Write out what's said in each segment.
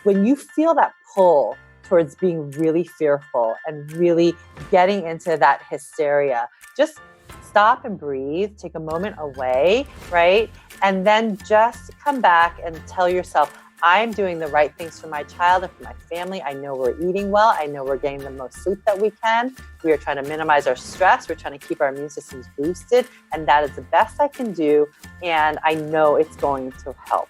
when you feel that pull towards being really fearful and really getting into that hysteria, just stop and breathe, take a moment away, right? And then just come back and tell yourself, I'm doing the right things for my child and for my family. I know we're eating well. I know we're getting the most sleep that we can. We are trying to minimize our stress. We're trying to keep our immune systems boosted. And that is the best I can do. And I know it's going to help.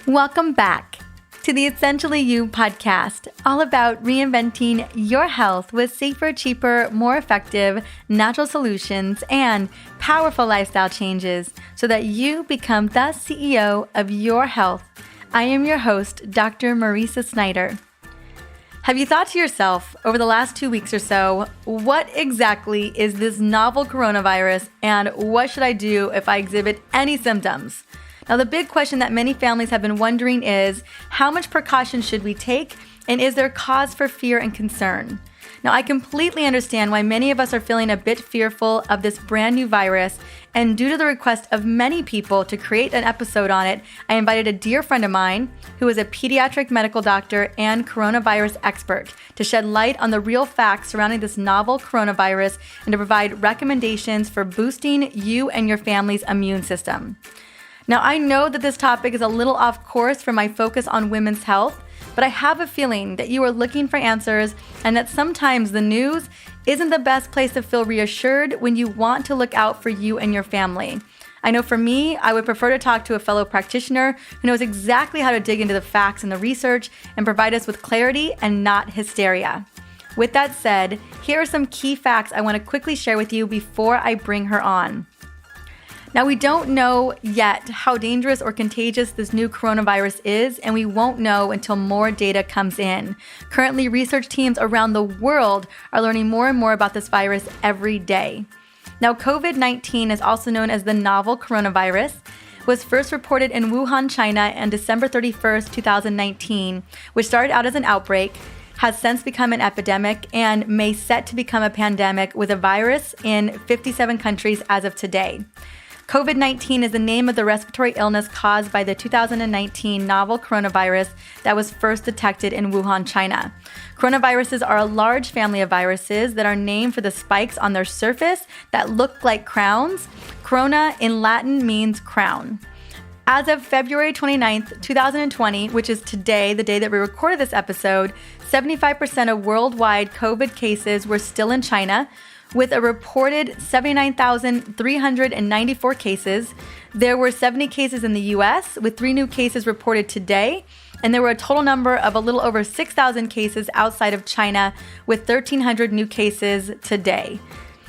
Welcome back to the Essentially You podcast, all about reinventing your health with safer, cheaper, more effective natural solutions and powerful lifestyle changes so that you become the CEO of your health. I am your host, Dr. Marisa Snyder. Have you thought to yourself over the last 2 weeks or so, what exactly is this novel coronavirus and what should I do if I exhibit any symptoms? Now, the big question that many families have been wondering is, how much precaution should we take, and is there cause for fear and concern? Now, I completely understand why many of us are feeling a bit fearful of this brand new virus, and due to the request of many people to create an episode on it, I invited a dear friend of mine who is a pediatric medical doctor and coronavirus expert to shed light on the real facts surrounding this novel coronavirus and to provide recommendations for boosting you and your family's immune system. Now, I know that this topic is a little off course from my focus on women's health, but I have a feeling that you are looking for answers and that sometimes the news isn't the best place to feel reassured when you want to look out for you and your family. I know for me, I would prefer to talk to a fellow practitioner who knows exactly how to dig into the facts and the research and provide us with clarity and not hysteria. With that said, here are some key facts I want to quickly share with you before I bring her on. Now, we don't know yet how dangerous or contagious this new coronavirus is, and we won't know until more data comes in. Currently, research teams around the world are learning more and more about this virus every day. Now, COVID-19 is also known as the novel coronavirus, was first reported in Wuhan, China on December 31st, 2019, which started out as an outbreak, has since become an epidemic, and may set to become a pandemic with a virus in 57 countries as of today. COVID-19 is the name of the respiratory illness caused by the 2019 novel coronavirus that was first detected in Wuhan, China. Coronaviruses are a large family of viruses that are named for the spikes on their surface that look like crowns. Corona in Latin means crown. As of February 29th, 2020, which is today, the day that we recorded this episode, 75% of worldwide COVID cases were still in China, with a reported 79,394 cases. There were 70 cases in the US, with 3 new cases reported today, and there were a total number of a little over 6,000 cases outside of China, with 1,300 new cases today.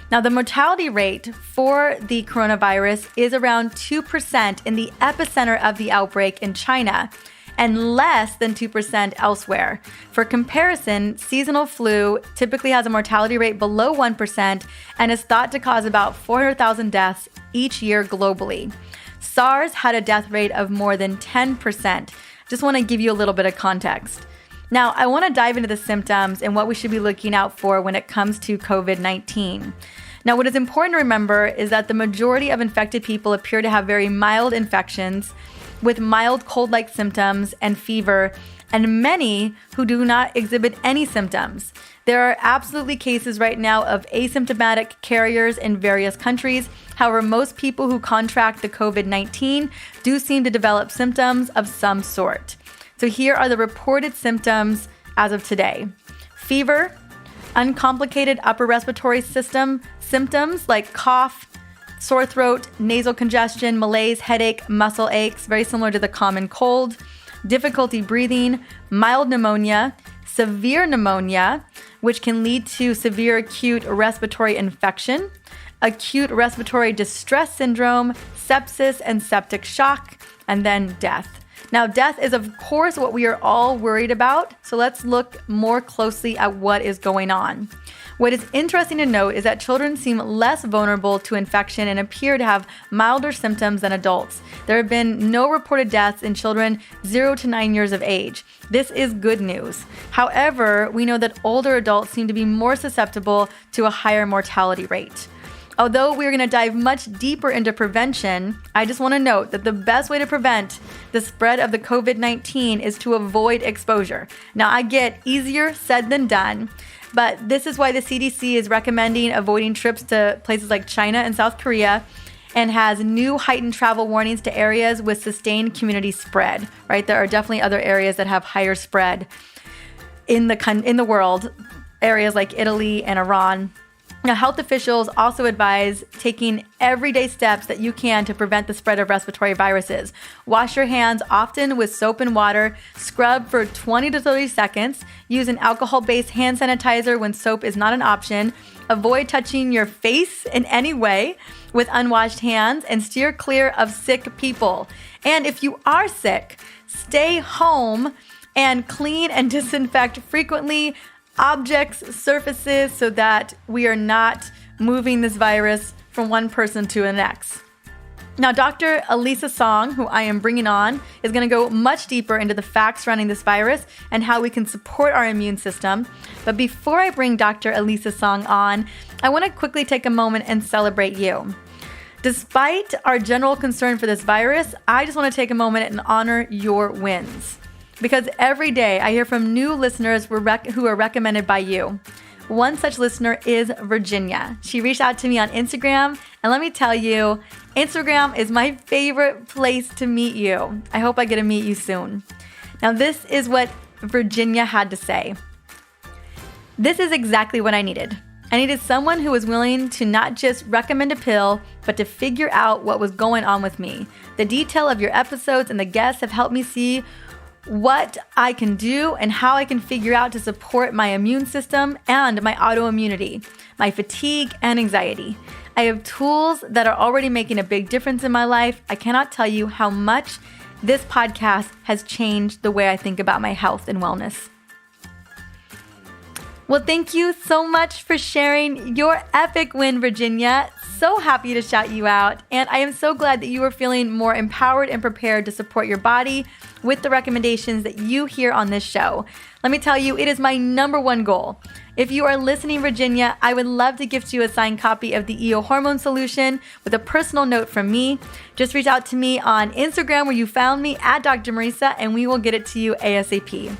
Now, the mortality rate for the coronavirus is around 2% in the epicenter of the outbreak in China, and less than 2% elsewhere. For comparison, seasonal flu typically has a mortality rate below 1% and is thought to cause about 400,000 deaths each year globally. SARS had a death rate of more than 10%. Just want to give you a little bit of context. Now, I want to dive into the symptoms and what we should be looking out for when it comes to COVID-19. Now, what is important to remember is that the majority of infected people appear to have very mild infections with mild cold-like symptoms and fever, and many who do not exhibit any symptoms. There are absolutely cases right now of asymptomatic carriers in various countries. However, most people who contract the COVID-19 do seem to develop symptoms of some sort. So here are the reported symptoms as of today. Fever, uncomplicated upper respiratory system symptoms like cough, sore throat, nasal congestion, malaise, headache, muscle aches, very similar to the common cold, difficulty breathing, mild pneumonia, severe pneumonia, which can lead to severe acute respiratory infection, acute respiratory distress syndrome, sepsis and septic shock, and then death. Now, death is, of course, what we are all worried about, so let's look more closely at what is going on. What is interesting to note is that children seem less vulnerable to infection and appear to have milder symptoms than adults. There have been no reported deaths in children 0 to 9 years of age. This is good news. However, we know that older adults seem to be more susceptible to a higher mortality rate. Although we're going to dive much deeper into prevention, I just want to note that the best way to prevent the spread of the COVID-19 is to avoid exposure. Now, I get easier said than done, but this is why the CDC is recommending avoiding trips to places like China and South Korea, and has new heightened travel warnings to areas with sustained community spread, right? There are definitely other areas that have higher spread in the world, areas like Italy and Iran. Now, health officials also advise taking everyday steps that you can to prevent the spread of respiratory viruses. Wash your hands often with soap and water, scrub for 20 to 30 seconds, use an alcohol-based hand sanitizer when soap is not an option, avoid touching your face in any way with unwashed hands, and steer clear of sick people. And if you are sick, stay home and clean and disinfect frequently objects, surfaces, so that we are not moving this virus from one person to the next. Now, Dr. Elisa Song, who I am bringing on, is going to go much deeper into the facts surrounding this virus and how we can support our immune system. But before I bring Dr. Elisa Song on, I want to quickly take a moment and celebrate you. Despite our general concern for this virus, I just want to take a moment and honor your wins. Because every day I hear from new listeners who are recommended by you. One such listener is Virginia. She reached out to me on Instagram, and let me tell you, Instagram is my favorite place to meet you. I hope I get to meet you soon. Now, this is what Virginia had to say. This is exactly what I needed. I needed someone who was willing to not just recommend a pill, but to figure out what was going on with me. The detail of your episodes and the guests have helped me see what I can do and how I can figure out to support my immune system and my autoimmunity, my fatigue and anxiety. I have tools that are already making a big difference in my life. I cannot tell you how much this podcast has changed the way I think about my health and wellness. Well, thank you so much for sharing your epic win, Virginia. So happy to shout you out. And I am so glad that you are feeling more empowered and prepared to support your body with the recommendations that you hear on this show. Let me tell you, it is my number one goal. If you are listening, Virginia, I would love to gift you a signed copy of the EO Hormone Solution with a personal note from me. Just reach out to me on Instagram where you found me at Dr. Marisa, and we will get it to you ASAP.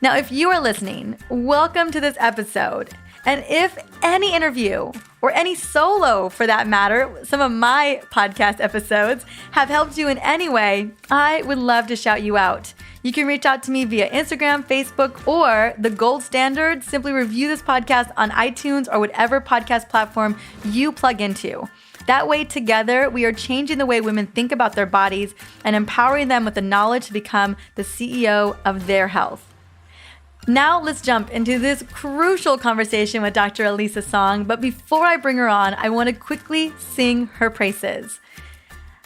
Now, if you are listening, welcome to this episode. And if any interview, or any solo for that matter, some of my podcast episodes have helped you in any way, I would love to shout you out. You can reach out to me via Instagram, Facebook, or the gold standard, simply review this podcast on iTunes or whatever podcast platform you plug into. That way, together, we are changing the way women think about their bodies and empowering them with the knowledge to become the CEO of their health. Now let's jump into this crucial conversation with Dr. Elisa Song, but before I bring her on, I want to quickly sing her praises.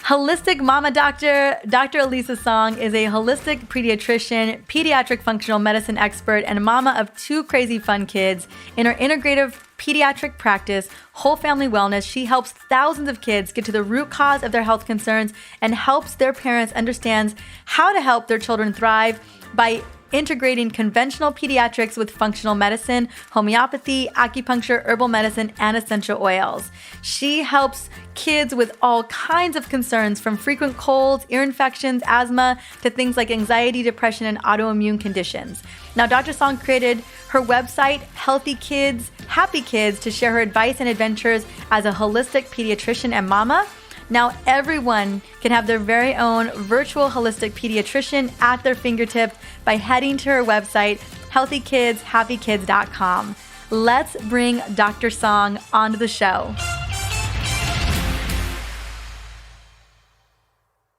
Holistic Mama Doctor, Dr. Elisa Song is a holistic pediatrician, pediatric functional medicine expert, and a mama of two crazy fun kids. In her integrative pediatric practice, Whole Family Wellness, she helps thousands of kids get to the root cause of their health concerns and helps their parents understand how to help their children thrive by integrating conventional pediatrics with functional medicine, homeopathy, acupuncture, herbal medicine, and essential oils. She helps kids with all kinds of concerns, from frequent colds, ear infections, asthma, to things like anxiety, depression, and autoimmune conditions. Now, Dr. Song created her website, Healthy Kids, Happy Kids, to share her advice and adventures as a holistic pediatrician and mama. Now everyone can have their very own virtual holistic pediatrician at their fingertips by heading to her website, healthykidshappykids.com. Let's bring Dr. Song onto the show.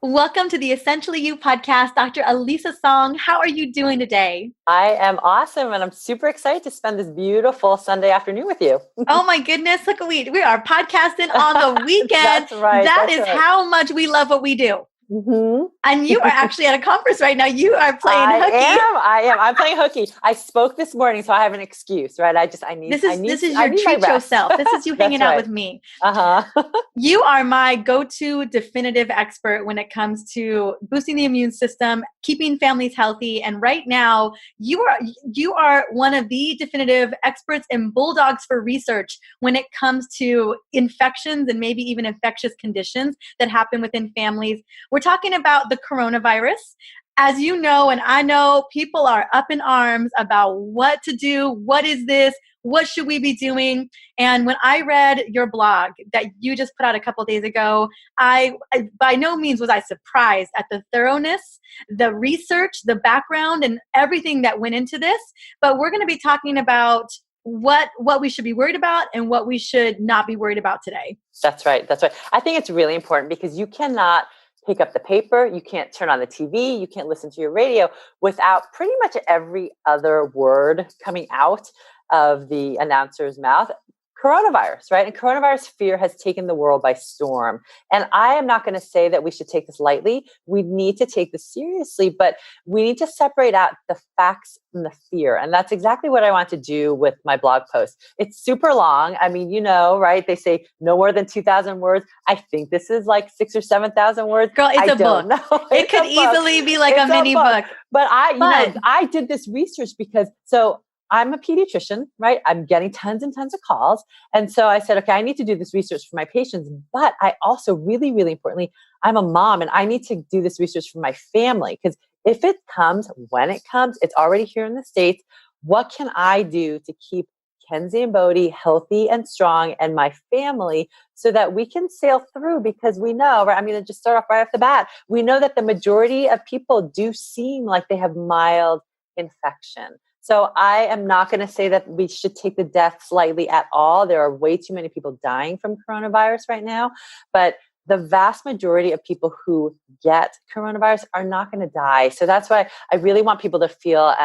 Welcome to the Essentially You podcast, Dr. Elisa Song. How are you doing today? I am awesome, and I'm super excited to spend this beautiful Sunday afternoon with you. Oh my goodness, look, we are podcasting on the weekend. That's right. That is right. How much we love what we do. Mm-hmm. And you are actually at a conference right now. You are playing hooky. I am. I'm playing hooky. I spoke this morning, so I have an excuse, right? This is your I need my treat show rest. self. This is you That's hanging out right. with me. Uh-huh. You are my go-to definitive expert when it comes to boosting the immune system, keeping families healthy, and right now you are one of the definitive experts and bulldogs for research when it comes to infections and maybe even infectious conditions that happen within families. We're talking about the coronavirus. As you know, and I know, people are up in arms about what to do. What is this? What should we be doing? And when I read your blog that you just put out a couple of days ago, I by no means was I surprised at the thoroughness, the research, the background, and everything that went into this. But we're going to be talking about what we should be worried about and what we should not be worried about today. That's right. That's right. I think it's really important because you cannot pick up the paper, you can't turn on the TV, you can't listen to your radio without pretty much every other word coming out of the announcer's mouth. Coronavirus, right? And coronavirus fear has taken the world by storm. And I am not going to say that we should take this lightly. We need to take this seriously, but we need to separate out the facts from the fear. And that's exactly what I want to do with my blog post. It's super long. I mean, right? They say no more than 2,000 words. I think this is like 6,000 or 7,000 words. Girl, it's a book. It could easily be like a mini book. But I did this research because I'm a pediatrician, right? I'm getting tons and tons of calls. And so I said, okay, I need to do this research for my patients. But I also really, really importantly, I'm a mom and I need to do this research for my family. Because if it comes, when it comes, it's already here in the States. What can I do to keep Kenzie and Bodhi healthy and strong and my family so that we can sail through? Because we know, right? I'm going to just start off right off the bat. We know that the majority of people do seem like they have mild infection. So I am not going to say that we should take the deaths lightly at all. There are way too many people dying from coronavirus right now, but the vast majority of people who get coronavirus are not going to die. So that's why I really want people to feel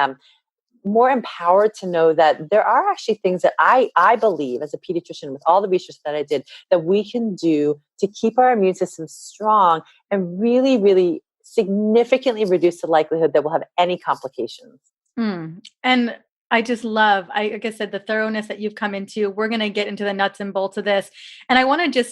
more empowered to know that there are actually things that I believe as a pediatrician with all the research that I did that we can do to keep our immune system strong and really, really significantly reduce the likelihood that we'll have any complications. And I just love, like I said, the thoroughness that you've come into. We're going to get into the nuts and bolts of this. And I want to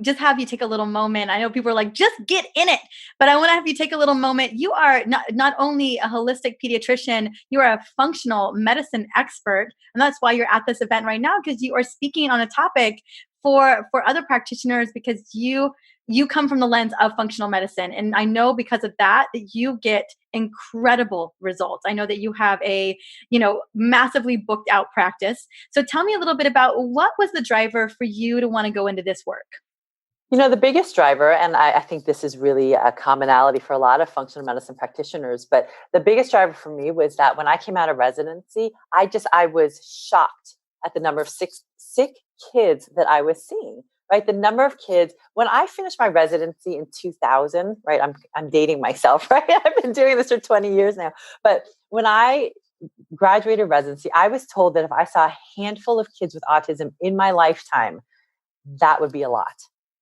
just have you take a little moment. I know people are like, just get in it. But I want to have you take a little moment. You are not only a holistic pediatrician, you are a functional medicine expert. And that's why you're at this event right now, because you are speaking on a topic for other practitioners, because you come from the lens of functional medicine. And I know because of that you get incredible results. I know that you have a, massively booked out practice. So tell me a little bit about what was the driver for you to want to go into this work? The biggest driver, and I think this is really a commonality for a lot of functional medicine practitioners, but the biggest driver for me was that when I came out of residency, I was shocked at the number of sick kids that I was seeing. Right, the number of kids. When I finished my residency in 2000, right, I'm dating myself, right? I've been doing this for 20 years now. But when I graduated residency, I was told that if I saw a handful of kids with autism in my lifetime, that would be a lot.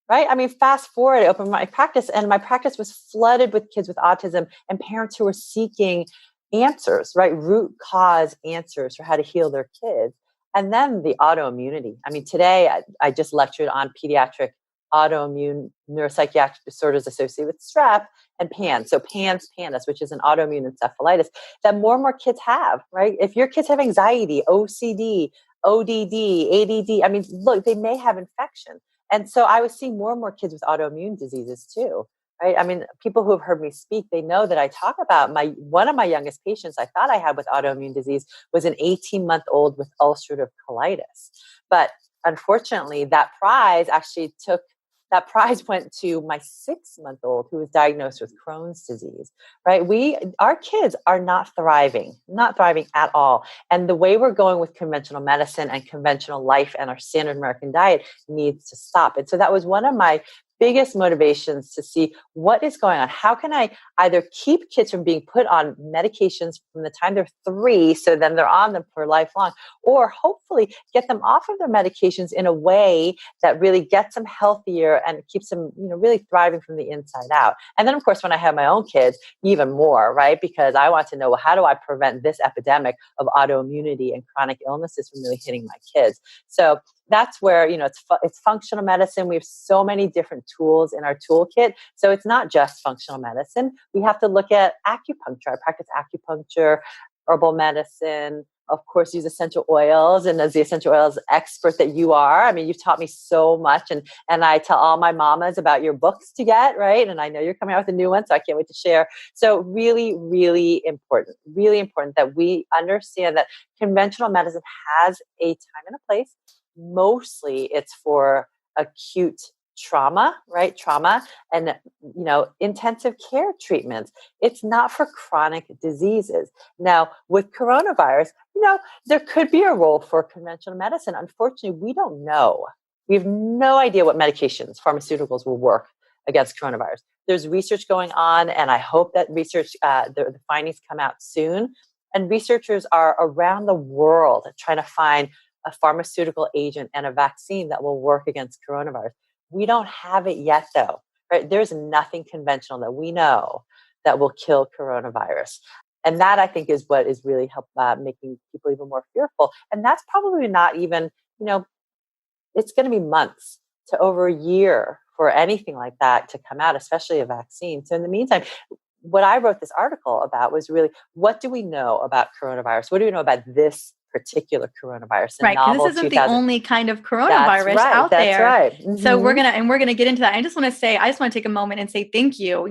Right? I mean, fast forward, I opened my practice and my practice was flooded with kids with autism and parents who were seeking answers, right? Root cause answers for how to heal their kids. And then the autoimmunity. I mean, today I just lectured on pediatric autoimmune neuropsychiatric disorders associated with strep and PANS. So PANS pandus, which is an autoimmune encephalitis that more and more kids have, right? If your kids have anxiety, OCD, ODD, ADD, I mean, look, they may have infection. And so I was seeing more and more kids with autoimmune diseases too. Right? I mean, people who have heard me speak, they know that I talk about one of my youngest patients I thought I had with autoimmune disease was an 18-month-old with ulcerative colitis. But unfortunately, that prize went to my 6-month-old who was diagnosed with Crohn's disease, right? Our kids are not thriving at all. And the way we're going with conventional medicine and conventional life and our standard American diet needs to stop. And so that was one of my biggest motivations to see what is going on. How can I either keep kids from being put on medications from the time they're 3, so then they're on them for lifelong, or hopefully get them off of their medications in a way that really gets them healthier and keeps them, really thriving from the inside out. And then, of course, when I have my own kids, even more, right? Because I want to know, well, how do I prevent this epidemic of autoimmunity and chronic illnesses from really hitting my kids? So that's where, it's functional medicine. We have so many different tools in our toolkit. So it's not just functional medicine. We have to look at acupuncture. I practice acupuncture, herbal medicine, of course, use essential oils. And as the essential oils expert that you are, I mean, you've taught me so much. And I tell all my mamas about your books to get, right? And I know you're coming out with a new one, so I can't wait to share. So really, really important that we understand that conventional medicine has a time and a place. Mostly it's for acute trauma, right? Trauma and, intensive care treatments. It's not for chronic diseases. Now, with coronavirus, there could be a role for conventional medicine. Unfortunately, we don't know. We have no idea what medications, pharmaceuticals will work against coronavirus. There's research going on, and I hope that research, the findings come out soon. And researchers are around the world trying to find a pharmaceutical agent and a vaccine that will work against coronavirus. We don't have it yet, though, right? There's nothing conventional that we know that will kill coronavirus. And that, I think, is what is really making people even more fearful. And that's probably not even, it's going to be months to over a year for anything like that to come out, especially a vaccine. So in the meantime, what I wrote this article about was really, what do we know about coronavirus? What do we know about this particular coronavirus? Right, because this isn't the only kind of coronavirus out there. That's right. Mm-hmm. So we're gonna get into that. I just want to take a moment and say thank you.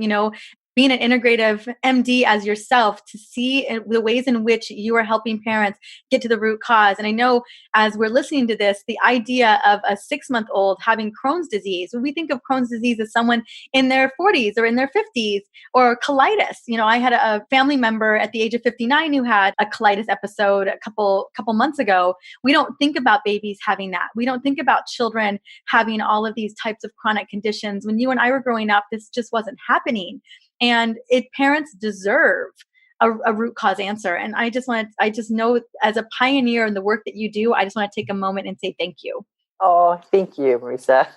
Being an integrative MD as yourself, to see the ways in which you are helping parents get to the root cause. And I know as we're listening to this, the idea of a 6-month-old having Crohn's disease, when we think of Crohn's disease as someone in their 40s or in their 50s, or colitis. I had a family member at the age of 59 who had a colitis episode a couple months ago. We don't think about babies having that. We don't think about children having all of these types of chronic conditions. When you and I were growing up, this just wasn't happening. And parents deserve a root cause answer. And I just know, as a pioneer in the work that you do, I just want to take a moment and say thank you. Oh, thank you, Marisa.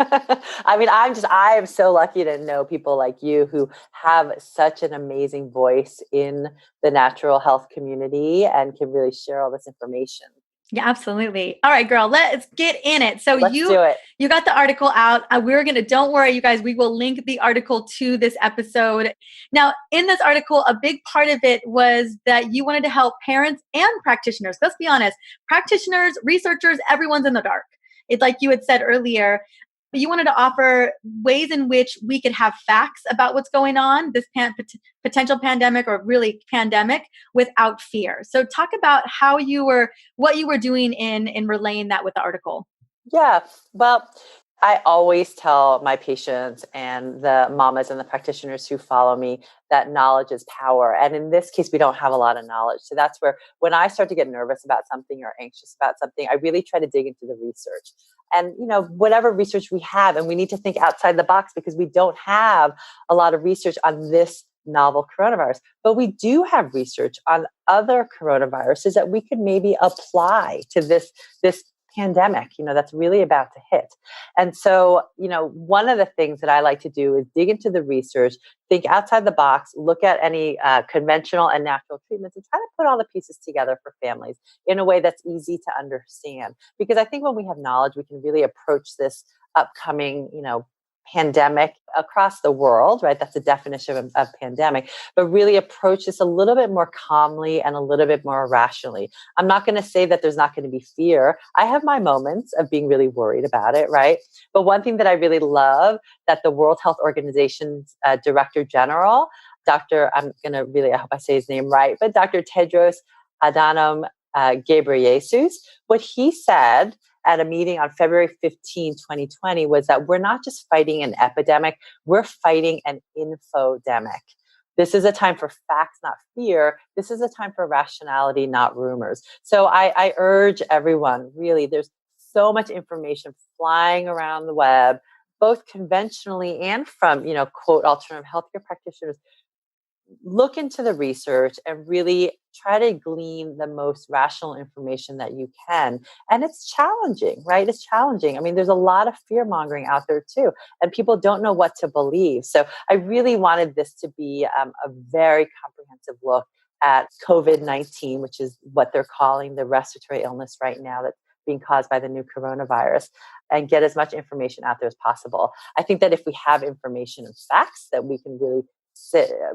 I mean, I am so lucky to know people like you who have such an amazing voice in the natural health community and can really share all this information. Yeah, absolutely. All right, girl, let's get in it. So let's do it. You got the article out. Don't worry, you guys, we will link the article to this episode. Now, in this article, a big part of it was that you wanted to help parents and practitioners. Let's be honest, practitioners, researchers, everyone's in the dark. It's like you had said earlier, but you wanted to offer ways in which we could have facts about what's going on, this potential pandemic, or really pandemic, without fear. So talk about what you were doing in relaying that with the article. Yeah, well, I always tell my patients and the mamas and the practitioners who follow me that knowledge is power. And in this case, we don't have a lot of knowledge. So that's where, when I start to get nervous about something or anxious about something, I really try to dig into the research. And, whatever research we have, and we need to think outside the box, because we don't have a lot of research on this novel coronavirus. But we do have research on other coronaviruses that we could maybe apply to this pandemic, that's really about to hit. And so, one of the things that I like to do is dig into the research, think outside the box, look at any conventional and natural treatments, and try to put all the pieces together for families in a way that's easy to understand. Because I think when we have knowledge, we can really approach this upcoming, pandemic across the world, right? That's the definition of pandemic, but really approach this a little bit more calmly and a little bit more rationally. I'm not going to say that there's not going to be fear. I have my moments of being really worried about it, right? But one thing that I really love, that the World Health Organization's Director General, I hope I say his name right, but Dr. Tedros Adhanom Ghebreyesus, what he said at a meeting on February 15, 2020, was that we're not just fighting an epidemic, we're fighting an infodemic. This is a time for facts, not fear. This is a time for rationality, not rumors. So I urge everyone, really, there's so much information flying around the web. both conventionally and from, quote, alternative healthcare practitioners, look into the research and really try to glean the most rational information that you can. And it's challenging, right? It's challenging. I mean, there's a lot of fear mongering out there too, and people don't know what to believe. So I really wanted this to be a very comprehensive look at COVID-19, which is what they're calling the respiratory illness right now that's being caused by the new coronavirus, and get as much information out there as possible. I think that if we have information and facts, that we can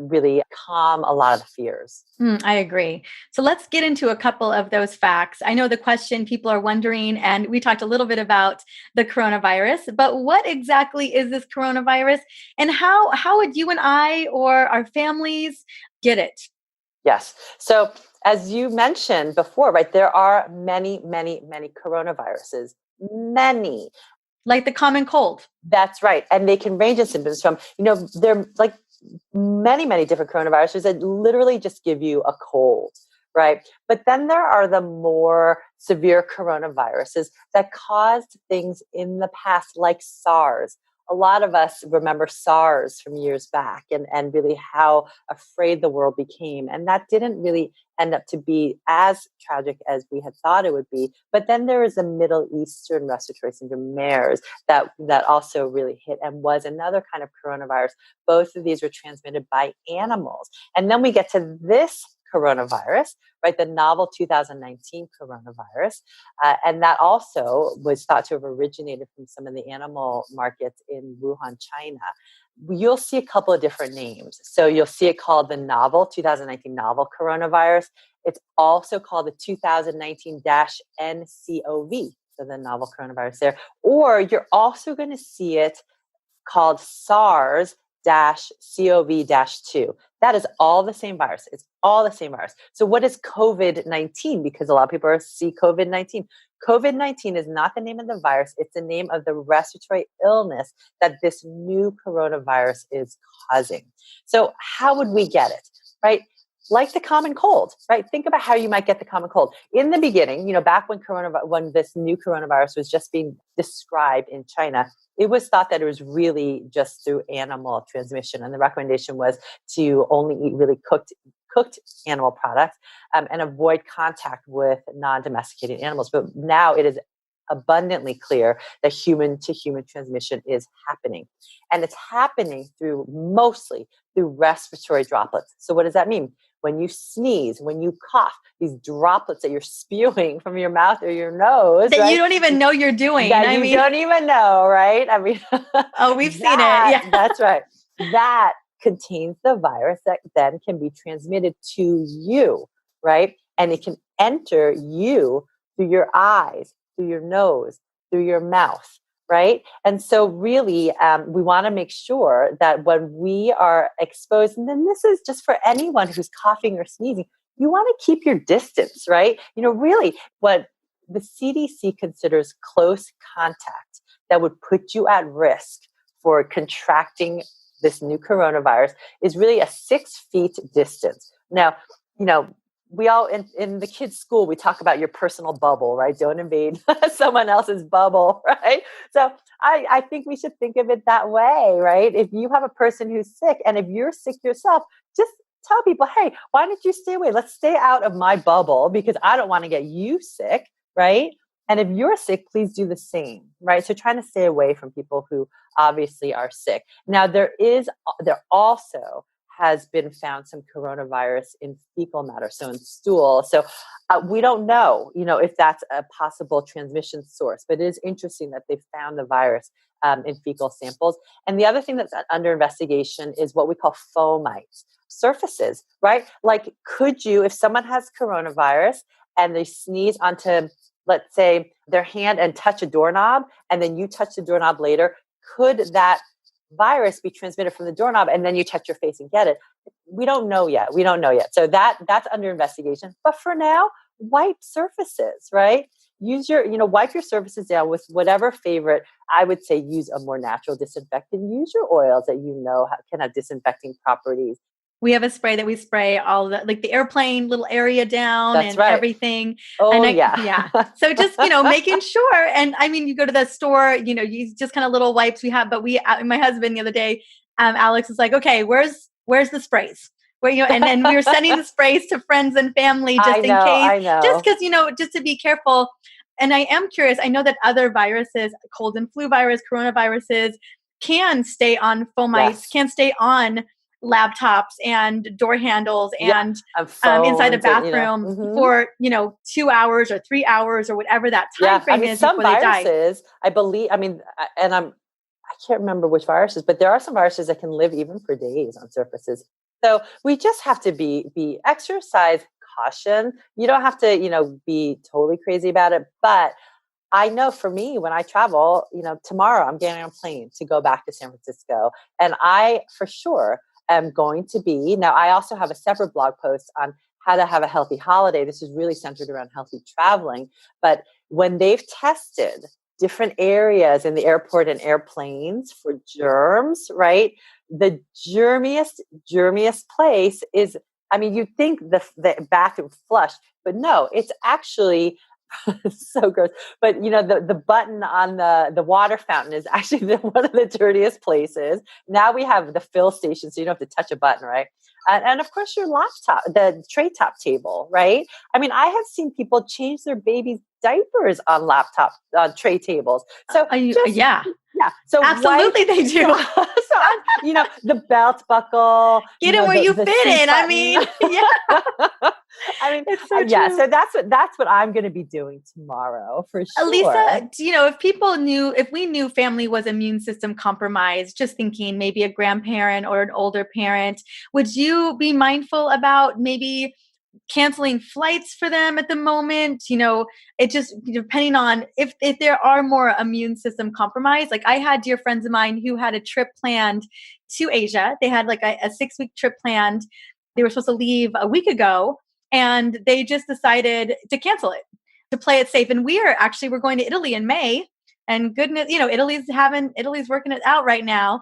really calm a lot of the fears. I agree. So let's get into a couple of those facts. I know the question people are wondering, and we talked a little bit about the coronavirus, but what exactly is this coronavirus, and how would you and I or our families get it? Yes. So as you mentioned before, right, there are many, many, many coronaviruses, many. Like the common cold. That's right. And they can range in symptoms from, they're like many, many different coronaviruses that literally just give you a cold, right? But then there are the more severe coronaviruses that caused things in the past, like SARS. A lot of us remember SARS from years back, and really how afraid the world became. And that didn't really end up to be as tragic as we had thought it would be. But then there was the Middle Eastern respiratory syndrome, MERS, that also really hit and was another kind of coronavirus. Both of these were transmitted by animals. And then we get to this coronavirus, right? The novel 2019 coronavirus. And that also was thought to have originated from some of the animal markets in Wuhan, China. You'll see a couple of different names. So you'll see it called the novel 2019 novel coronavirus. It's also called the 2019-nCoV, so the novel coronavirus there. Or you're also going to see it called SARS-CoV-2. That is all the same virus. It's all the same virus. So what is COVID-19? Because a lot of people see COVID-19. COVID-19 is not the name of the virus. It's the name of the respiratory illness that this new coronavirus is causing. So how would we get it, right? Like the common cold, right? Think about how you might get the common cold. In the beginning, back when this new coronavirus was just being described in China, it was thought that it was really just through animal transmission. And the recommendation was to only eat really cooked animal products and avoid contact with non-domesticated animals. But now it is abundantly clear that human-to-human transmission is happening. And it's happening mostly through respiratory droplets. So what does that mean? When you sneeze, when you cough, these droplets that you're spewing from your mouth or your nose, that right? You don't even know you're doing. That you don't even know, right? I mean, oh, we've seen it. Yeah, that's right. That contains the virus that then can be transmitted to you, right? And it can enter you through your eyes, through your nose, through your mouth, right? And so really, we want to make sure that when we are exposed, and then this is just for anyone who's coughing or sneezing, you want to keep your distance, right? Really what the CDC considers close contact that would put you at risk for contracting this new coronavirus is really a 6 feet distance. Now, we all in the kids' school, we talk about your personal bubble, right? Don't invade someone else's bubble, right? So I think we should think of it that way, right? If you have a person who's sick, and if you're sick yourself, just tell people, hey, why don't you stay away? Let's stay out of my bubble because I don't want to get you sick, right? And if you're sick, please do the same, right? So trying to stay away from people who obviously are sick. Now, there also has been found some coronavirus in fecal matter, so in stool. So we don't know, if that's a possible transmission source, but it is interesting that they found the virus in fecal samples. And the other thing that's under investigation is what we call fomites, surfaces, right? Like, could you, if someone has coronavirus and they sneeze onto, let's say, their hand and touch a doorknob, and then you touch the doorknob later, could that virus be transmitted from the doorknob and then you touch your face and get it? We don't know yet. So that's under investigation. But for now, wipe surfaces, right? Wipe your surfaces down with whatever favorite. I would say use a more natural disinfectant. Use your oils that can have disinfecting properties. We have a spray that we spray all the, like the airplane little area down That's and right. everything. Oh, And yeah. yeah. So just, making sure. And I mean, you go to the store, you just kind of little wipes we have, but my husband the other day, Alex is like, okay, where's the sprays? And then we were sending the sprays to friends and family just in case, I just know. because, just to be careful. And I am curious. I know that other viruses, cold and flu virus, coronaviruses, can stay on fomites, Yes. can stay on laptops and door handles Yeah. and And inside a phones and, bathroom mhm. for 2 hours or 3 hours or whatever that time Yeah. I frame mean, is some before they die. viruses, I believe, and I can't remember which viruses, but there are some viruses that can live even for days on surfaces. So we just have to be exercise caution. You don't have to, be totally crazy about it. But I know for me, when I travel, tomorrow I'm getting on a plane to go back to San Francisco. And I, for sure, am going to be. Now, I also have a separate blog post on how to have a healthy holiday. This is really centered around healthy traveling. But when they've tested different areas in the airport and airplanes for germs, right? The germiest place is, you'd think the bathroom flush, but no, it's actually it's so gross. But the button on the water fountain is actually one of the dirtiest places. Now we have the fill station, so you don't have to touch a button, right? And of course your laptop, the tray top table, right? I have seen people change their babies' diapers on laptop tray tables. So just Yeah, yeah. So wipe. absolutely they do. Yeah. So the belt buckle, Get in where you the fit seat in. I button. mean, yeah, it's so Yeah. true. So that's what I'm going to be doing tomorrow for sure. Alisa, if we knew family was immune system compromised, just thinking maybe a grandparent or an older parent, would you be mindful about maybe canceling flights for them at the moment? It just depending on if there are more immune system compromised. Like I had dear friends of mine who had a trip planned to Asia. They had like a 6-week trip planned. They were supposed to leave a week ago and they just decided to cancel it to play it safe. And we're going to Italy in May. And goodness, Italy's working it out right now.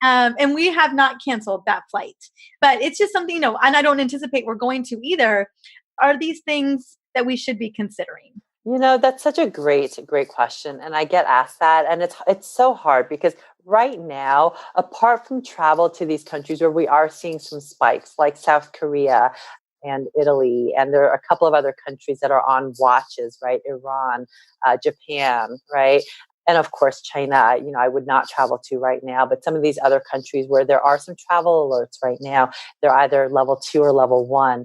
And we have not canceled that flight. But it's just something, and I don't anticipate we're going to either. Are these things that we should be considering? That's such a great question. And I get asked that. And it's so hard because right now, apart from travel to these countries where we are seeing some spikes like South Korea and Italy, and there are a couple of other countries that are on watches, right? Iran, Japan, right? And of course, China, I would not travel to right now, but some of these other countries where there are some travel alerts right now, they're either level 2 or level 1.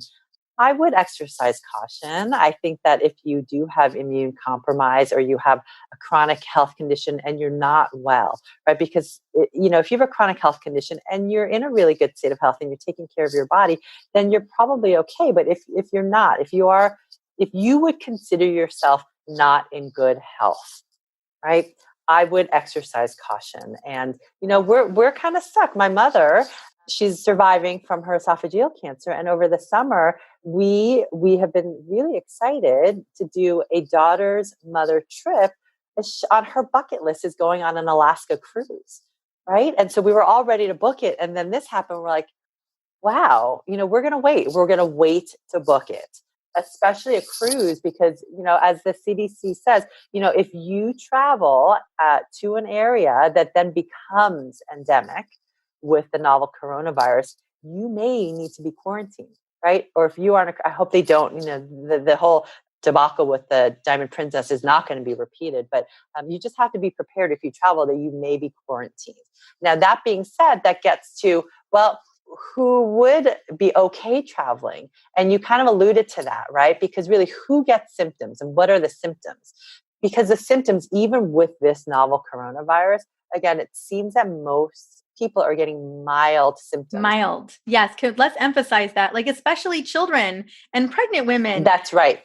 I would exercise caution. I think that if you do have immune compromise or you have a chronic health condition and you're not well, right? Because, if you have a chronic health condition and you're in a really good state of health and you're taking care of your body, then you're probably okay. But if you're not, if you would consider yourself not in good health, right? I would exercise caution. And, we're kind of stuck. My mother, she's surviving from her esophageal cancer. And over the summer, we have been really excited to do a daughter's mother trip. On her bucket list is going on an Alaska cruise, right? And so we were all ready to book it. And then this happened. We're like, wow, we're going to wait. We're going to wait to book it, especially a cruise, because, as the CDC says, if you travel to an area that then becomes endemic with the novel coronavirus, you may need to be quarantined, right? Or if you aren't, I hope they don't, the whole debacle with the Diamond Princess is not going to be repeated, but you just have to be prepared if you travel that you may be quarantined. Now, that being said, that gets to, well, who would be okay traveling? And you kind of alluded to that, right? Because really, who gets symptoms and what are the symptoms? Because the symptoms, even with this novel coronavirus, again, it seems that most people are getting mild symptoms. Mild. Yes. Let's emphasize that, like, especially children and pregnant women. That's right.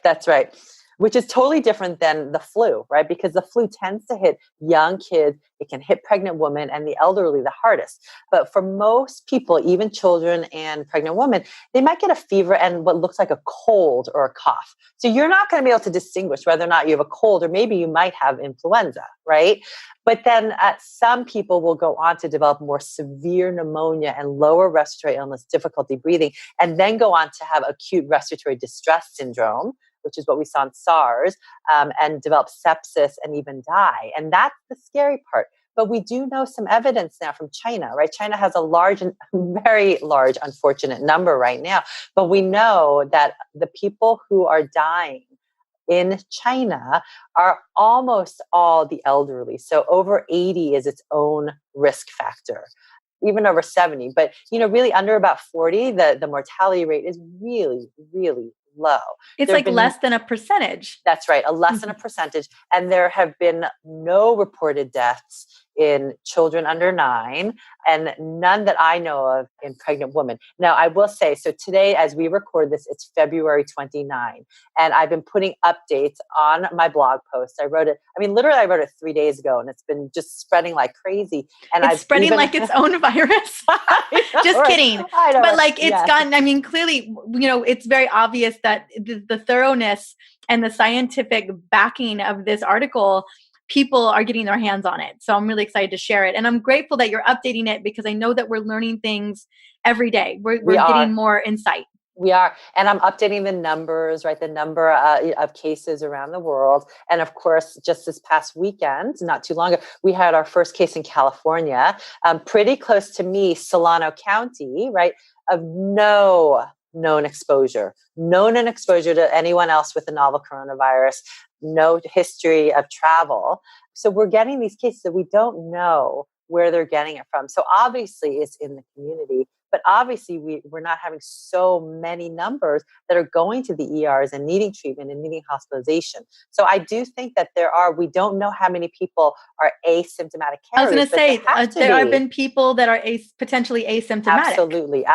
which is totally different than the flu, right? Because the flu tends to hit young kids. It can hit pregnant women and the elderly the hardest. But for most people, even children and pregnant women, they might get a fever and what looks like a cold or a cough. So you're not going to be able to distinguish whether or not you have a cold or maybe you might have influenza, right? But then some people will go on to develop more severe pneumonia and lower respiratory illness, difficulty breathing, and then go on to have acute respiratory distress syndrome, which is what we saw in SARS, and develop sepsis and even die. And that's the scary part. But we do know some evidence now from China, right? China has a large and very large, unfortunate number right now. But we know that the people who are dying in China are almost all the elderly. So over 80 is its own risk factor, even over 70. But, really under about 40, the mortality rate is really, really low. It's like less than a percentage. That's right, less than a percentage. And there have been no reported deaths in children under 9 and none that I know of in pregnant women. Now, I will say, so today, as we record this, it's February 29. And I've been putting updates on my blog post. I wrote it 3 days ago, and it's been just spreading like crazy. And it's spreading like its own virus. Just kidding. But it's gotten, clearly, it's very obvious that the thoroughness and the scientific backing of this article, people are getting their hands on it. So I'm really excited to share it. And I'm grateful that you're updating it because I know that we're learning things every day. We're getting more insight. We are. And I'm updating the numbers, right? The number of cases around the world. And of course, just this past weekend, not too long ago, we had our first case in California, pretty close to me, Solano County, right? Of no known exposure to anyone else with the novel coronavirus, no history of travel. So we're getting these cases that we don't know where they're getting it from. So obviously it's in the community, but obviously we're not having so many numbers that are going to the ERs and needing treatment and needing hospitalization. So I do think that we don't know how many people are asymptomatic carriers. I was going to say, there have been people that are potentially asymptomatic. Absolutely.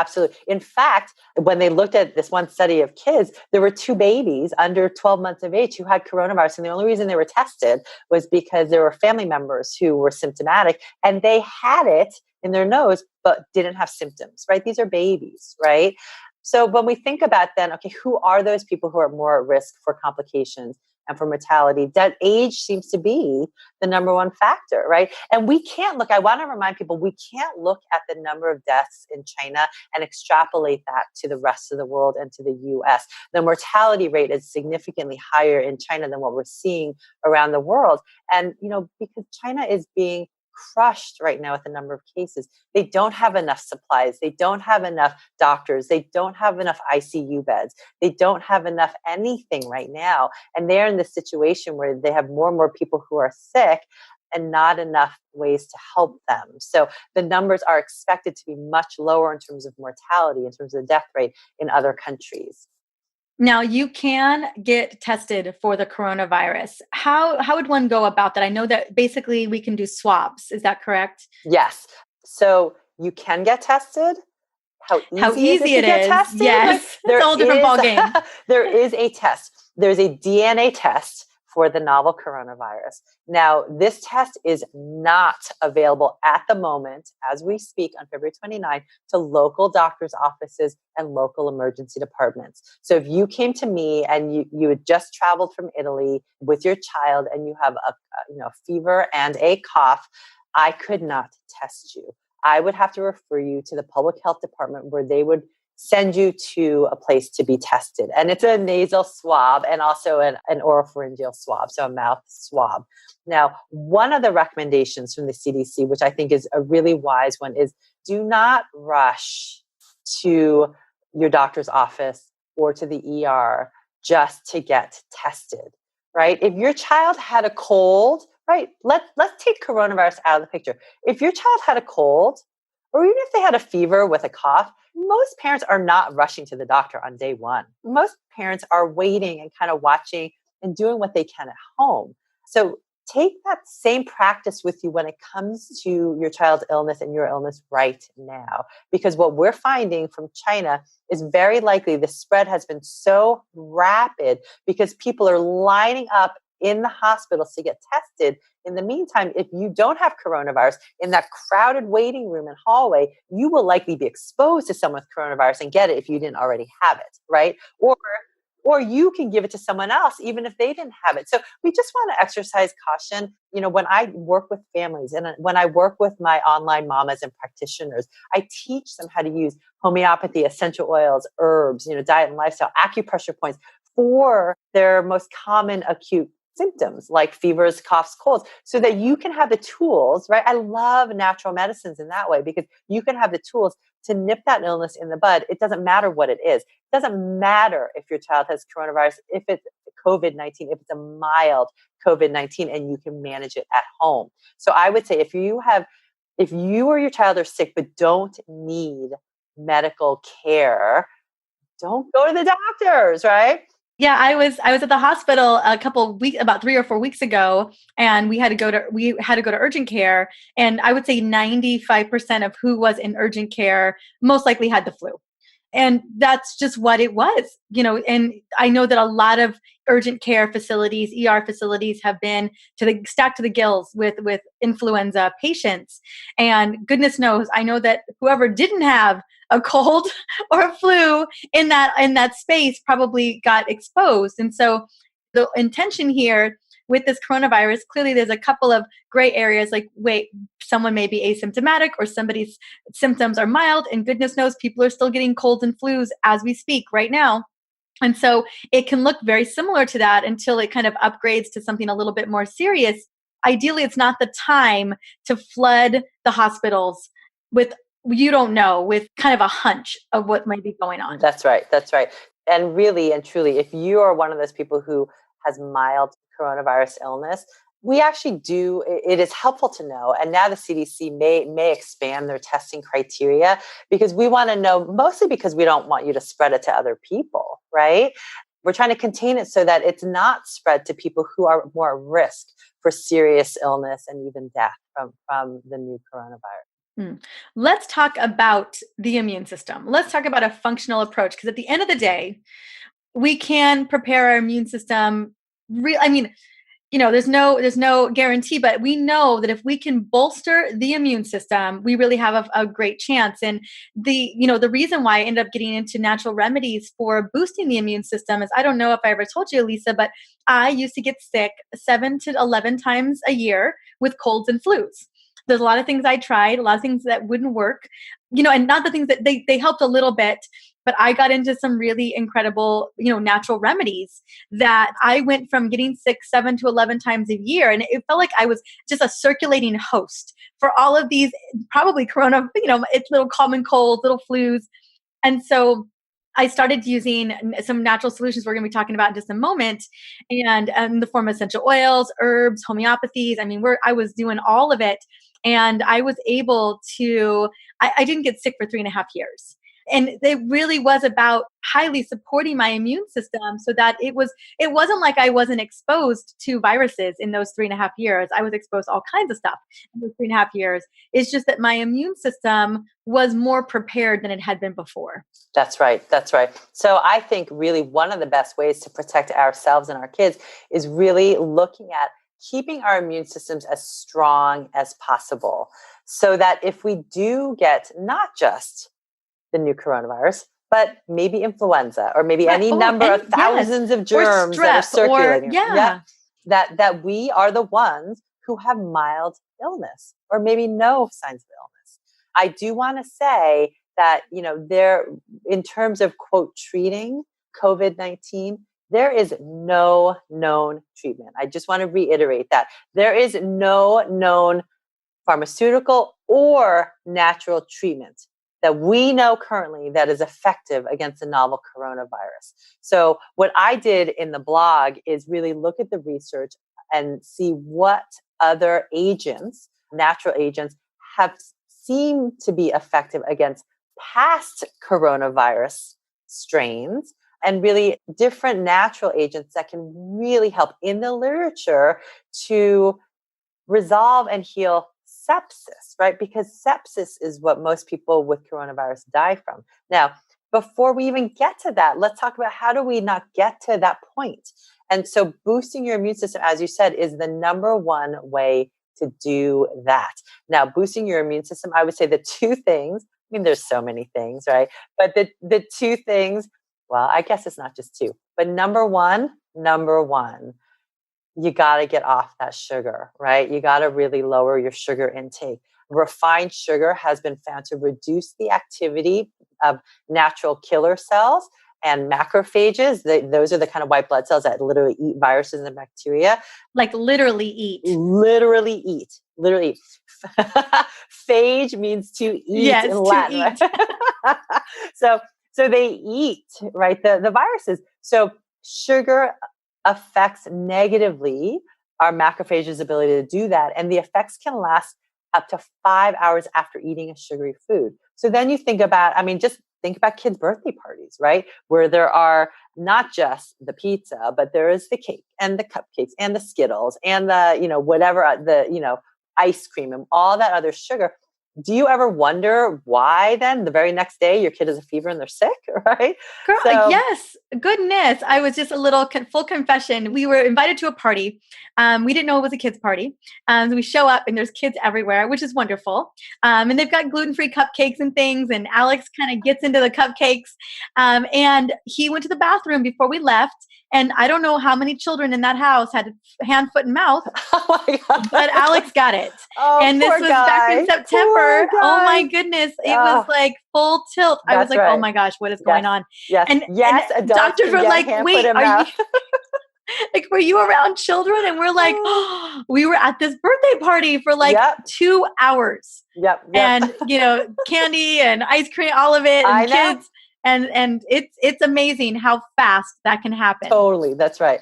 In fact, when they looked at this one study of kids, there were 2 babies under 12 months of age who had coronavirus. And the only reason they were tested was because there were family members who were symptomatic and they had it in their nose, but didn't have symptoms, right? These are babies, right? So when we think about then, okay, who are those people who are more at risk for complications and for mortality? That age seems to be the number one factor, right? And we can't look, I want to remind people, we can't look at the number of deaths in China and extrapolate that to the rest of the world and to the US. The mortality rate is significantly higher in China than what we're seeing around the world. And, because China is being crushed right now with the number of cases. They don't have enough supplies. They don't have enough doctors. They don't have enough ICU beds. They don't have enough anything right now. And they're in this situation where they have more and more people who are sick and not enough ways to help them. So the numbers are expected to be much lower in terms of mortality, in terms of the death rate in other countries. Now, you can get tested for the coronavirus. How would one go about that? I know that basically we can do swabs. Is that correct? Yes. So you can get tested. How easy it is to get tested? Yes. It's a whole different ballgame. There is a test. There's a DNA test for the novel coronavirus. Now, this test is not available at the moment, as we speak on February 29, to local doctors' offices and local emergency departments. So if you came to me and you had just traveled from Italy with your child and you have a fever and a cough, I could not test you. I would have to refer you to the public health department where they would send you to a place to be tested. And it's a nasal swab and also an oropharyngeal swab, so a mouth swab. Now, one of the recommendations from the CDC, which I think is a really wise one, is do not rush to your doctor's office or to the ER just to get tested, right? If your child had a cold, right, let's take coronavirus out of the picture. If your child had a cold, or even if they had a fever with a cough, most parents are not rushing to the doctor on day one. Most parents are waiting and kind of watching and doing what they can at home. So take that same practice with you when it comes to your child's illness and your illness right now. Because what we're finding from China is very likely the spread has been so rapid because people are lining up in the hospitals to get tested. In the meantime, if you don't have coronavirus in that crowded waiting room and hallway, you will likely be exposed to someone with coronavirus and get it if you didn't already have it, right? Or you can give it to someone else, even if they didn't have it. So we just want to exercise caution. When I work with families and when I work with my online mamas and practitioners, I teach them how to use homeopathy, essential oils, herbs, diet and lifestyle, acupressure points for their most common acute symptoms like fevers, coughs, colds, so that you can have the tools, right? I love natural medicines in that way because you can have the tools to nip that illness in the bud. It doesn't matter what it is. It doesn't matter if your child has coronavirus, if it's COVID-19, if it's a mild COVID-19 and you can manage it at home. So I would say if you or your child are sick but don't need medical care, don't go to the doctors, right? Yeah, I was at the hospital a couple of weeks, about 3 or 4 weeks ago, and we had to go to urgent care. And I would say 95% of who was in urgent care most likely had the flu. And that's just what it was, and I know that a lot of urgent care facilities, ER facilities have been stacked to the gills with influenza patients. And goodness knows, I know that whoever didn't have a cold or a flu in that space probably got exposed. And so the intention here with this coronavirus, clearly there's a couple of gray areas like, wait, someone may be asymptomatic or somebody's symptoms are mild, and goodness knows people are still getting colds and flus as we speak right now. And so it can look very similar to that until it kind of upgrades to something a little bit more serious. Ideally, it's not the time to flood the hospitals with kind of a hunch of what might be going on. That's right. That's right. And really and truly, if you are one of those people who has mild coronavirus illness, we actually do, it is helpful to know. And now the CDC may expand their testing criteria because we want to know, mostly because we don't want you to spread it to other people, right? We're trying to contain it so that it's not spread to people who are more at risk for serious illness and even death from the new coronavirus. Let's talk about the immune system. Let's talk about a functional approach, because at the end of the day, we can prepare our immune system. There's no guarantee, but we know that if we can bolster the immune system, we really have a great chance. And the reason why I ended up getting into natural remedies for boosting the immune system is, I don't know if I ever told you, Elisa, but I used to get sick 7 to 11 times a year with colds and flus. There's a lot of things I tried, a lot of things that wouldn't work, and not the things that they helped a little bit, but I got into some really incredible, natural remedies that I went from getting sick 7 to 11 times a year. And it felt like I was just a circulating host for all of these, probably it's little common colds, little flus. And so I started using some natural solutions we're going to be talking about in just a moment, and in the form of essential oils, herbs, homeopathies. I was doing all of it, and I was able to, I didn't get sick for 3.5 years. And it really was about highly supporting my immune system so that it wasn't like I wasn't exposed to viruses in those 3.5 years. I was exposed to all kinds of stuff in those 3.5 years. It's just that my immune system was more prepared than it had been before. That's right. That's right. So I think really one of the best ways to protect ourselves and our kids is really looking at keeping our immune systems as strong as possible so that if we do get not just the new coronavirus, but maybe influenza or maybe any number of thousands of germs that are circulating. That we are the ones who have mild illness or maybe no signs of illness. I do want to say that, there, in terms of, quote, treating COVID-19, there is no known treatment. I just want to reiterate that. There is no known pharmaceutical or natural treatment that we know currently that is effective against the novel coronavirus. So what I did in the blog is really look at the research and see what other agents, natural agents, have seemed to be effective against past coronavirus strains and really different natural agents that can really help in the literature to resolve and heal sepsis, right? Because sepsis is what most people with coronavirus die from. Now, before we even get to that, let's talk about how do we not get to that point? And so boosting your immune system, as you said, is the number one way to do that. Now, boosting your immune system, I would say the two things, I mean, there's so many things, right? But the two things, well, I guess it's not just two, but number one, you got to get off that sugar, right? You got to really lower your sugar intake. Refined sugar has been found to reduce the activity of natural killer cells and macrophages. Those are the kind of white blood cells that literally eat viruses and bacteria. Like literally eat. Literally eat. Phage means to eat in Latin. To eat. Right? So they eat, right? The viruses. So sugar affects negatively our macrophages' ability to do that. And the effects can last up to 5 hours after eating a sugary food. So then you think about, just think about kids' birthday parties, right? Where there are not just the pizza, but there is the cake and the cupcakes and the Skittles and the, whatever, the, ice cream and all that other sugar. Do you ever wonder why then the very next day your kid has a fever and they're sick, right? Girl, yes. Goodness. I was just a little full confession. We were invited to a party. We didn't know it was a kids party. So we show up and there's kids everywhere, which is wonderful. And they've got gluten-free cupcakes and things. And Alex kind of gets into the cupcakes. And he went to the bathroom before we left. And I don't know how many children in that house had hand, foot, and mouth, oh my God. But Alex got it. Oh, and this was back in September. Oh my goodness. It was like full tilt. I was like, right. Oh my gosh, what is going on? Yes. And doctors were like, wait, are you like, were you around children? And we're like, oh, we were at this birthday party for like 2 hours. Yep. And, candy and ice cream, all of it. And kids. And it's amazing how fast that can happen. Totally. That's right.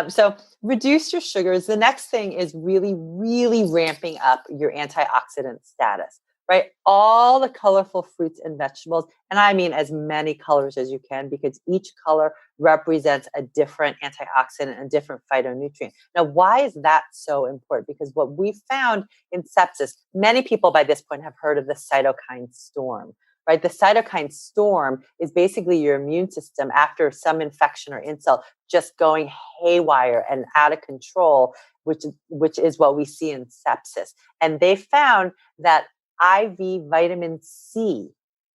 So reduce your sugars. The next thing is really, really ramping up your antioxidant status, right? All the colorful fruits and vegetables. And I mean as many colors as you can, because each color represents a different antioxidant and different phytonutrient. Now, why is that so important? Because what we found in sepsis, many people by this point have heard of the cytokine storm. Right? The cytokine storm is basically your immune system after some infection or insult just going haywire and out of control, which is what we see in sepsis. And they found that IV vitamin C,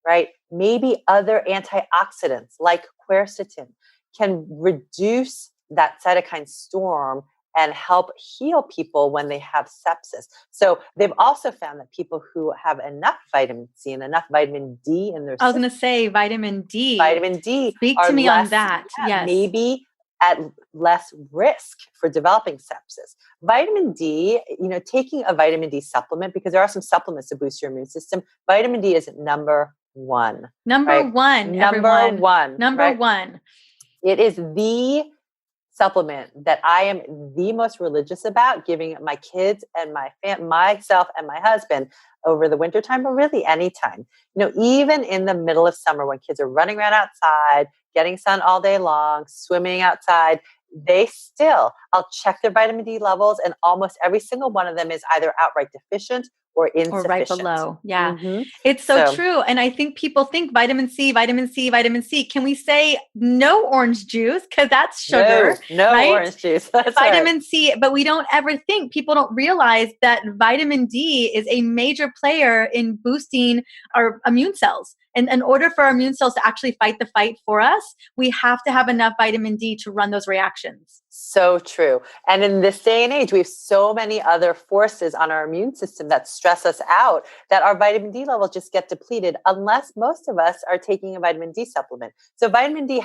right? Maybe other antioxidants like quercetin can reduce that cytokine storm and help heal people when they have sepsis. So they've also found that people who have enough vitamin C and enough vitamin D in their system. I was going to say vitamin D. Vitamin D. Speak to me on that. Yes. Maybe at less risk for developing sepsis. Vitamin D, taking a vitamin D supplement, because there are some supplements to boost your immune system. Vitamin D is number one. Number one. It is the supplement that I am the most religious about giving my kids and myself and my husband over the wintertime, or really anytime. Even in the middle of summer when kids are running around outside, getting sun all day long, swimming outside, I'll check their vitamin D levels, and almost every single one of them is either outright deficient or insufficient. Or right below. Yeah. Mm-hmm. It's so true. And I think people think vitamin C. Can we say no orange juice? Because that's sugar. No right? Orange juice. That's vitamin right. C. But we don't ever think, people don't realize that vitamin D is a major player in boosting our immune cells. And in order for our immune cells to actually fight the fight for us, we have to have enough vitamin D to run those reactions. So true. And in this day and age, we have so many other forces on our immune system that stress us out that our vitamin D levels just get depleted unless most of us are taking a vitamin D supplement. So vitamin D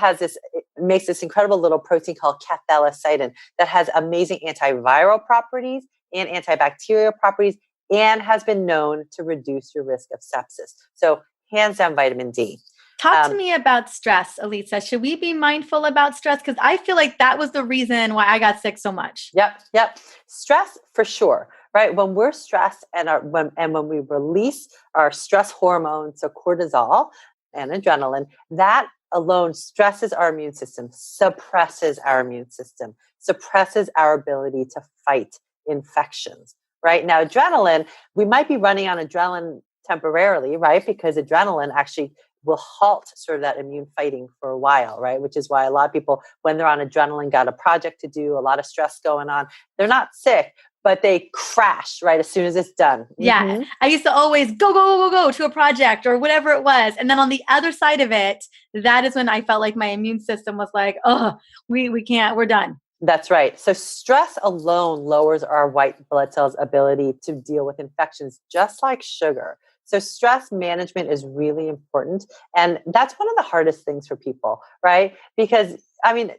makes this incredible little protein called cathelicidin that has amazing antiviral properties and antibacterial properties and has been known to reduce your risk of sepsis. So hands down vitamin D. Talk to me about stress, Elisa. Should we be mindful about stress? Because I feel like that was the reason why I got sick so much. Yep. Stress for sure, right? When we're stressed when we release our stress hormones, so cortisol and adrenaline, that alone stresses our immune system, suppresses our immune system, suppresses our ability to fight infections, right? Now, adrenaline, we might be running on adrenaline temporarily, right? Because adrenaline actually will halt sort of that immune fighting for a while, right? Which is why a lot of people, when they're on adrenaline, got a project to do, a lot of stress going on, they're not sick, but they crash right as soon as it's done. Yeah. I used to always go to a project or whatever it was. And then on the other side of it, that is when I felt like my immune system was like, oh, we can't, we're done. That's right. So stress alone lowers our white blood cells' ability to deal with infections, just like sugar. So stress management is really important. And that's one of the hardest things for people, right? Because, I mean,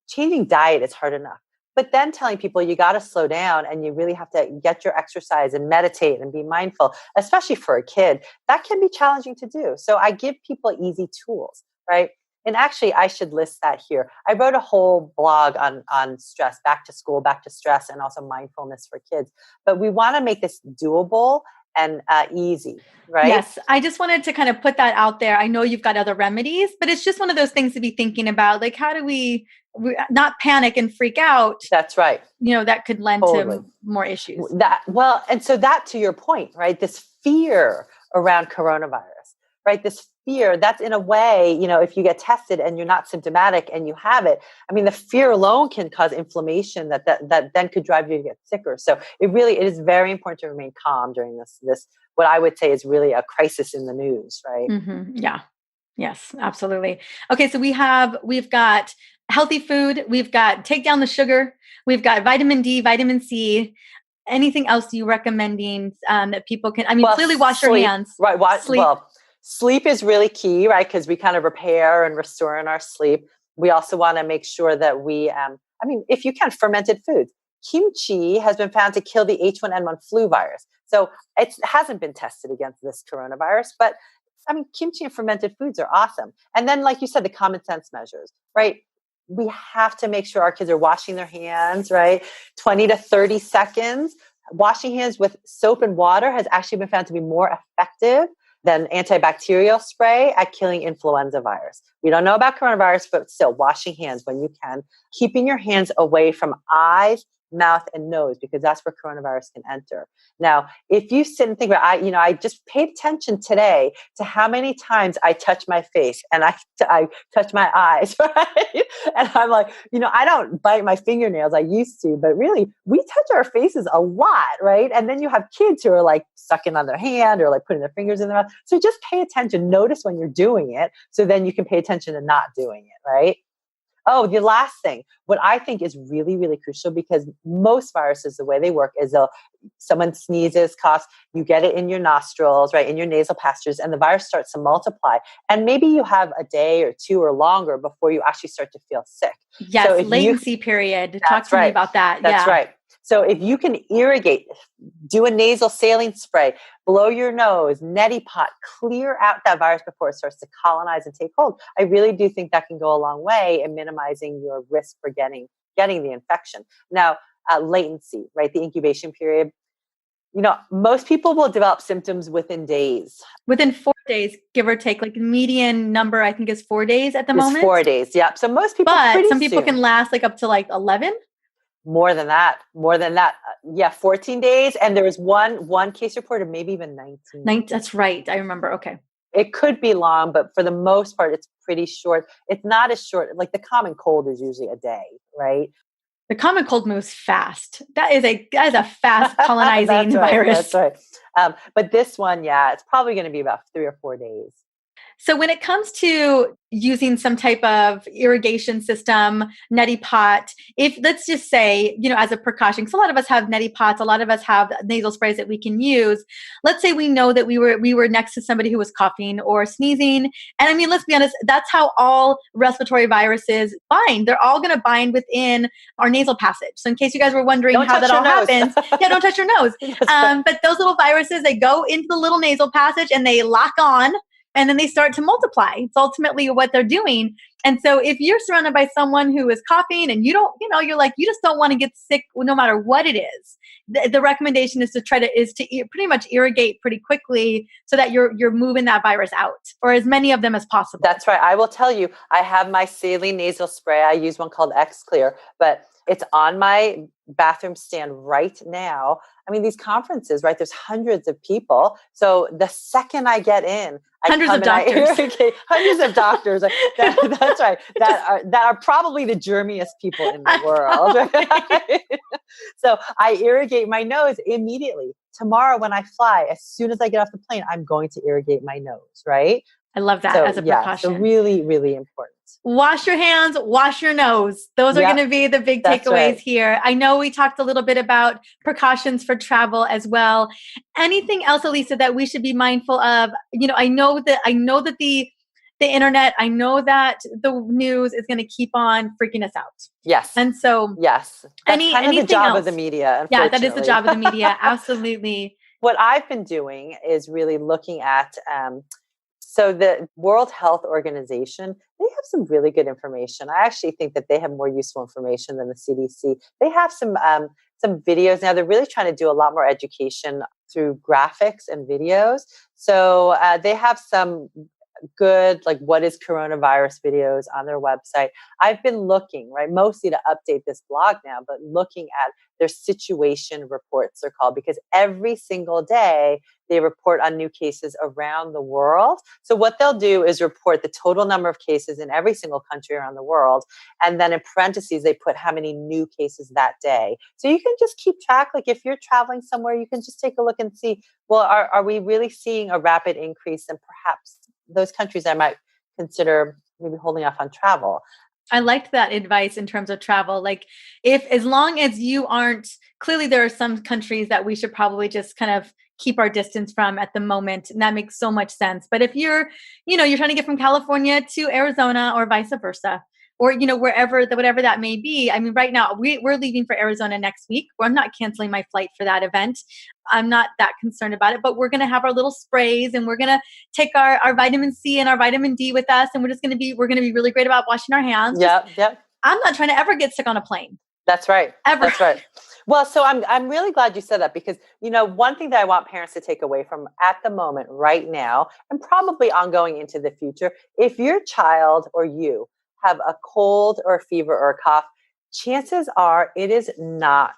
changing diet is hard enough. But then telling people you got to slow down and you really have to get your exercise and meditate and be mindful, especially for a kid, that can be challenging to do. So I give people easy tools, right? And actually, I should list that here. I wrote a whole blog on stress, back to school, back to stress, and also mindfulness for kids. But we want to make this doable and easy, right? Yes. I just wanted to kind of put that out there. I know you've got other remedies, but it's just one of those things to be thinking about. Like, how do we not panic and freak out? That's right. That could lend to more issues. And so that, to your point, right? This fear around coronavirus, right? This fear, that's in a way, if you get tested and you're not symptomatic and you have it, I mean, the fear alone can cause inflammation that then could drive you to get sicker. So it is very important to remain calm during this, what I would say is really a crisis in the news, right? Mm-hmm. Yeah. Yes, absolutely. Okay. So we've got healthy food. We've got take down the sugar. We've got vitamin D, vitamin C. Anything else you recommending that people can, clearly wash your hands. Right. Sleep is really key, right? Because we kind of repair and restore in our sleep. We also want to make sure that we, if you can, fermented foods. Kimchi has been found to kill the H1N1 flu virus. So it hasn't been tested against this coronavirus, but kimchi and fermented foods are awesome. And then, like you said, the common sense measures, right? We have to make sure our kids are washing their hands, right? 20 to 30 seconds. Washing hands with soap and water has actually been found to be more effective than antibacterial spray at killing influenza virus. We don't know about coronavirus, but still, washing hands when you can, keeping your hands away from eyes, mouth, and nose, because that's where coronavirus can enter. Now, if you sit and think about, I just paid attention today to how many times I touch my face and I touch my eyes, right? And I'm like, I don't bite my fingernails, I used to, but really we touch our faces a lot, right? And then you have kids who are like sucking on their hand or like putting their fingers in their mouth. So just pay attention, notice when you're doing it, so then you can pay attention to not doing it, right? Oh, the last thing, what I think is really, really crucial, because most viruses, the way they work is someone sneezes, coughs, you get it in your nostrils, right, in your nasal passages, and the virus starts to multiply. And maybe you have a day or two or longer before you actually start to feel sick. Yes, so latency period. Talk to me about that. That's right. So if you can irrigate, do a nasal saline spray, blow your nose, neti pot, clear out that virus before it starts to colonize and take hold, I really do think that can go a long way in minimizing your risk for getting the infection. Now, latency, right? The incubation period. Most people will develop symptoms within days. Within 4 days, give or take, like median number, I think is 4 days at the moment. 4 days, yeah. So most people, but some people can last like up to like 11. More than that. Yeah, 14 days. And there was one case reported, maybe even 19. That's right. I remember. Okay. It could be long, but for the most part, it's pretty short. It's not as short. Like the common cold is usually a day, right? The common cold moves fast. That is a fast colonizing virus. That's right. But this one, yeah, it's probably going to be about 3 or 4 days. So when it comes to using some type of irrigation system, neti pot, if let's just say, as a precaution, because a lot of us have neti pots, a lot of us have nasal sprays that we can use. Let's say we know that we were next to somebody who was coughing or sneezing. And let's be honest, that's how all respiratory viruses bind. They're all going to bind within our nasal passage. So in case you guys were wondering how that all happens, don't touch your nose. But those little viruses, they go into the little nasal passage and they lock on. and then they start to multiply. It's ultimately what they're doing. And so if you're surrounded by someone who is coughing and you don't, you're like, you just don't want to get sick no matter what it is. The recommendation is to pretty much irrigate pretty quickly so that you're moving that virus out, or as many of them as possible. That's right. I will tell you, I have my saline nasal spray. I use one called X Clear, but it's on my bathroom stand right now. I mean, these conferences, right? There's hundreds of people. So the second I get in, hundreds of doctors. Hundreds of doctors. That's right. That are probably the germiest people in the world. So I irrigate my nose immediately. Tomorrow when I fly, as soon as I get off the plane, I'm going to irrigate my nose, right? I love that as a precaution. So really, really important. Wash your hands, wash your nose. Those are going to be the big takeaways here. I know we talked a little bit about precautions for travel as well. Anything else, Elisa, that we should be mindful of? I know that the internet, I know that the news is going to keep on freaking us out. Yes. And so yes, that's kind of the job of the media. Yeah, that is the job of the media. Absolutely. What I've been doing is really looking at, so the World Health Organization, they have some really good information. I actually think that they have more useful information than the CDC. They have some videos now. They're really trying to do a lot more education through graphics and videos. So they have some good, like, what is coronavirus videos on their website. I've been looking, right, mostly to update this blog now, but looking at their situation reports, they're called, because every single day they report on new cases around the world. So what they'll do is report the total number of cases in every single country around the world. And then in parentheses, they put how many new cases that day. So you can just keep track. Like if you're traveling somewhere, you can just take a look and see, well, are we really seeing a rapid increase in perhaps those countries I might consider maybe holding off on travel. I liked that advice in terms of travel. Like as long as you aren't, clearly there are some countries that we should probably just kind of keep our distance from at the moment. And that makes so much sense. But if you're trying to get from California to Arizona or vice versa, or, whatever that may be. I mean, right now we're leaving for Arizona next week. I'm not canceling my flight for that event. I'm not that concerned about it, but we're going to have our little sprays and we're going to take our vitamin C and our vitamin D with us. And we're going to be really great about washing our hands. Yep. I'm not trying to ever get sick on a plane. That's right. Ever. That's right. Well, so I'm really glad you said that because, one thing that I want parents to take away from at the moment right now, and probably ongoing into the future, if your child or you have a cold or a fever or a cough, chances are it is not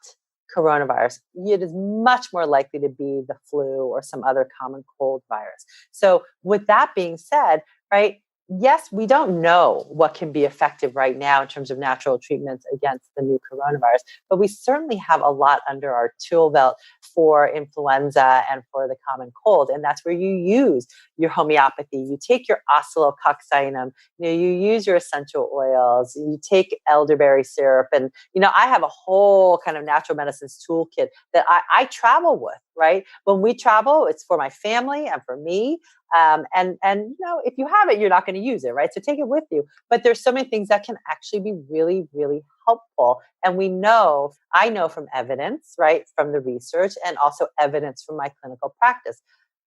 coronavirus. It is much more likely to be the flu or some other common cold virus. So with that being said, right, yes, we don't know what can be effective right now in terms of natural treatments against the new coronavirus, but we certainly have a lot under our tool belt for influenza and for the common cold. And that's where you use your homeopathy. You take your oscillococcinum, you use your essential oils, you take elderberry syrup. And, I have a whole kind of natural medicines toolkit that I travel with, right? When we travel, it's for my family and for me. And if you have it, you're not going to use it, right? So take it with you. But there's so many things that can actually be really, really helpful. And I know from evidence, right, from the research and also evidence from my clinical practice,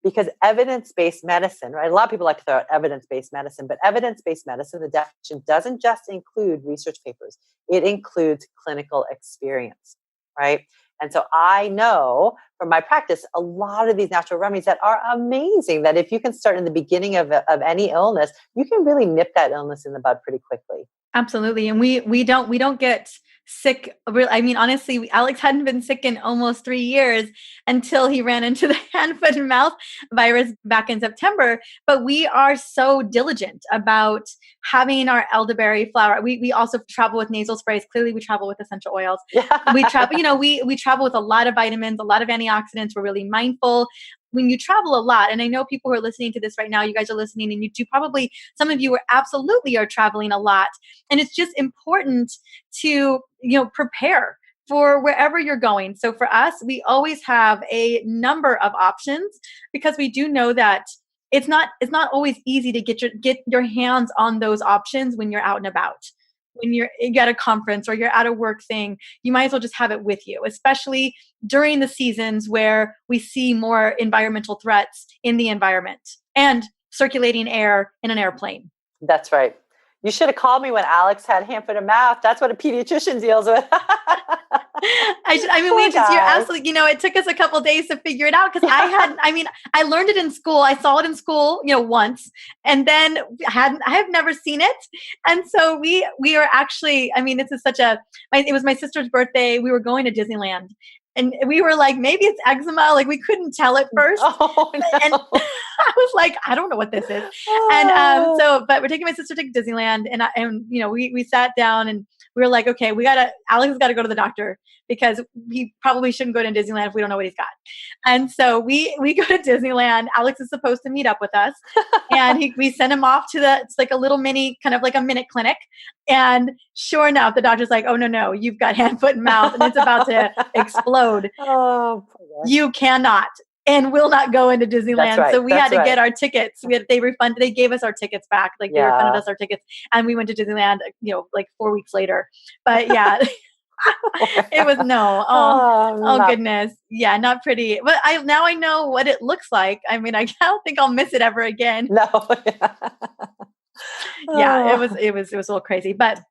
because evidence-based medicine, right? A lot of people like to throw out evidence-based medicine, but evidence-based medicine, the definition doesn't just include research papers. It includes clinical experience, right? And so I know from my practice, a lot of these natural remedies that are amazing, that if you can start in the beginning of any illness, you can really nip that illness in the bud pretty quickly. Absolutely. And we don't get sick. I mean, honestly, Alex hadn't been sick in almost 3 years until he ran into the hand, foot, and mouth virus back in September. But we are so diligent about having our elderberry flower. We also travel with nasal sprays. Clearly, we travel with essential oils. Yeah. We travel, we travel with a lot of vitamins, a lot of antioxidants. We're really mindful. When you travel a lot, and I know people who are listening to this right now, you guys are listening and you do probably, some of you absolutely are traveling a lot. And it's just important to, prepare for wherever you're going. So for us, we always have a number of options because we do know that it's not always easy to get your hands on those options when you're out and about. When you're at a conference or you're at a work thing, you might as well just have it with you, especially during the seasons where we see more environmental threats in the environment. And circulating air in an airplane. That's right. You should have called me when Alex had hand, foot, and mouth. That's what a pediatrician deals with. You're absolutely, it took us a couple of days to figure it out because I learned it in school. I saw it in school, once, and then I have never seen it. And so we are actually, this is it was my sister's birthday. We were going to Disneyland. And we were like, maybe it's eczema. Like we couldn't tell at first. Oh, no. And I was like, I don't know what this is. Oh. And but we're taking my sister to Disneyland, and we sat down and we were like, okay, Alex has got to go to the doctor because he probably shouldn't go to Disneyland if we don't know what he's got. And so we go to Disneyland. Alex is supposed to meet up with us, and we send him off to it's like a little mini, kind of like a minute clinic. And sure enough, the doctor's like, oh, no, you've got hand, foot, and mouth, and it's about to explode. Oh, you cannot and will not go into Disneyland. Right. So we had to get our tickets. They gave us our tickets back. Like they refunded us our tickets, and we went to Disneyland, like 4 weeks later. But yeah, it was Oh goodness. Yeah, not pretty. But I know what it looks like. I don't think I'll miss it ever again. No. Yeah, it was a little crazy. But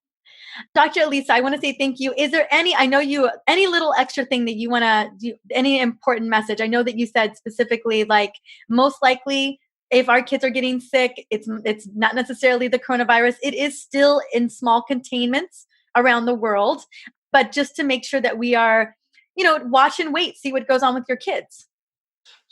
Dr. Elisa, I want to say thank you. Is there any little extra thing that you want to do, any important message? I know that you said specifically, like, most likely if our kids are getting sick, it's not necessarily the coronavirus. It is still in small containments around the world, but just to make sure that we are, watch and wait, see what goes on with your kids.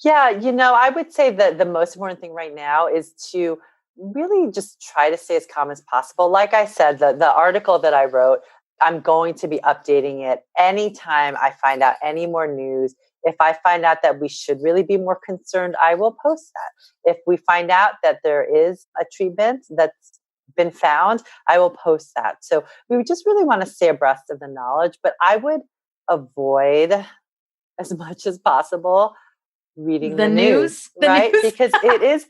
Yeah. I would say that the most important thing right now is to really just try to stay as calm as possible. Like I said, the article that I wrote, I'm going to be updating it anytime I find out any more news. If I find out that we should really be more concerned, I will post that. If we find out that there is a treatment that's been found, I will post that. So we would just really want to stay abreast of the knowledge, but I would avoid as much as possible reading the news, right? Because it is,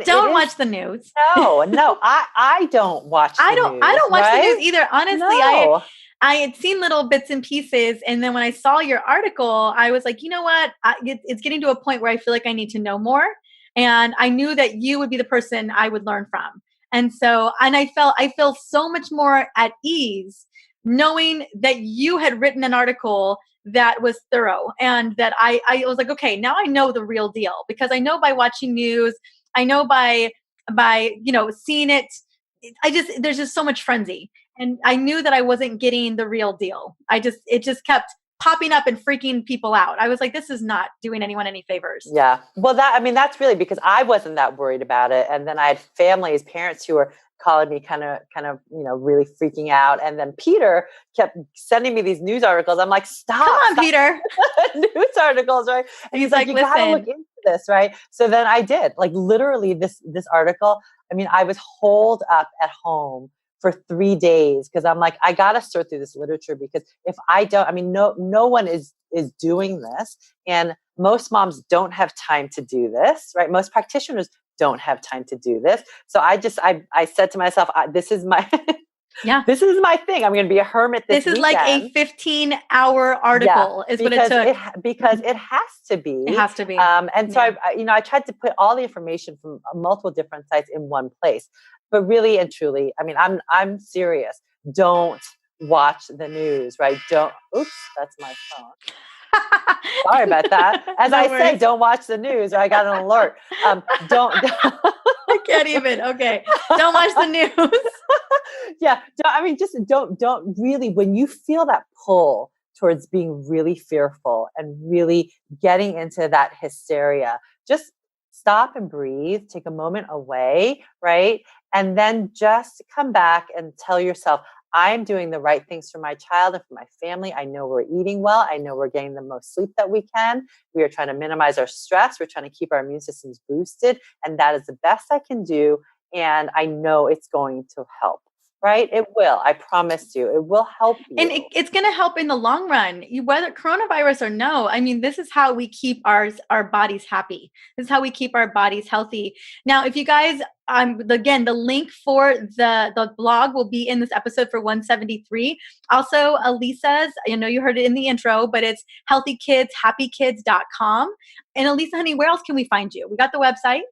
don't watch the news. No, I don't watch the news. I don't watch right? the news either. Honestly, No. I had seen little bits and pieces. And then when I saw your article, I was like, you know what? It's getting to a point where I feel like I need to know more. And I knew that you would be the person I would learn from. And so, I feel so much more at ease knowing that you had written an article that was thorough, and that I was like, okay, now I know the real deal, because I know by watching news, I know by seeing it, there's just so much frenzy, and I knew that I wasn't getting the real deal. It just kept popping up and freaking people out. I was like, this is not doing anyone any favors. Yeah. Well, that's really because I wasn't that worried about it. And then I had parents who were calling me kind of, really freaking out. And then Peter kept sending me these news articles. I'm like, stop. Come on, Peter. News articles, right? And he's like, you got to look into this, right? So then I did, like, literally this article. I was holed up at home for 3 days because I'm like, I got to sort through this literature, because if I don't, no one is doing this. And most moms don't have time to do this, right? Most practitioners don't have time to do this. So I said to myself, this is my, this is my thing. I'm going to be a hermit this weekend. Like a 15-hour article is what it took. Because it has to be. It has to be. And so I tried to put all the information from multiple different sites in one place. But really and truly, I'm serious. Don't watch the news, right? Oops, that's my phone. Sorry about that. As I say, don't watch the news, or I got an alert. Don't. I can't even. Okay. Don't watch the news. Yeah. Don't really, when you feel that pull towards being really fearful and really getting into that hysteria, just stop and breathe, take a moment away, right? And then just come back and tell yourself, I'm doing the right things for my child and for my family. I know we're eating well. I know we're getting the most sleep that we can. We are trying to minimize our stress. We're trying to keep our immune systems boosted. And that is the best I can do. And I know it's going to help. Right? It will. I promise you. It will help you. And it's going to help in the long run, whether coronavirus or no. This is how we keep our bodies happy. This is how we keep our bodies healthy. Now, if you guys, again, the link for the blog will be in this episode for 173. Also, Elisa's, I know you heard it in the intro, but it's healthykidshappykids.com. And Elisa, honey, where else can we find you? We got the website.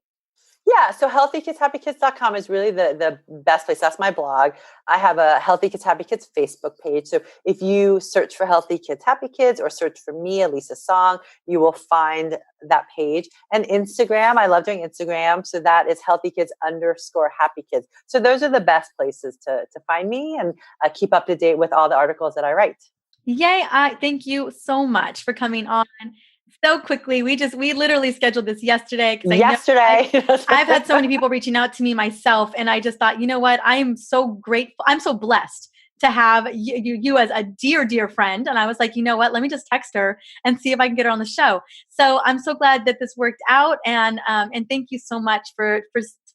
Yeah, so healthykidshappykids.com is really the best place. That's my blog. I have a Healthy Kids Happy Kids Facebook page. So if you search for Healthy Kids Happy Kids or search for me, Elisa Song, you will find that page. And Instagram, I love doing Instagram. So that is healthykids_happy kids. So those are the best places to find me and keep up to date with all the articles that I write. Yay. Thank you so much for coming on so quickly. We literally scheduled this yesterday. Yesterday. I've had so many people reaching out to me myself. And I just thought, you know what? I am so grateful. I'm so blessed to have you as a dear, dear friend. And I was like, you know what? Let me just text her and see if I can get her on the show. So I'm so glad that this worked out. And thank you so much for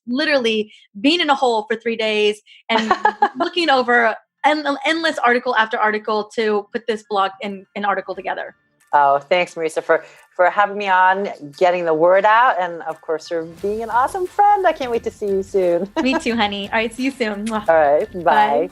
literally being in a hole for 3 days and looking over endless article after article to put this blog and an article together. Oh, thanks, Marisa, for having me on, getting the word out, and of course, for being an awesome friend. I can't wait to see you soon. Me too, honey. All right, see you soon. All right, bye.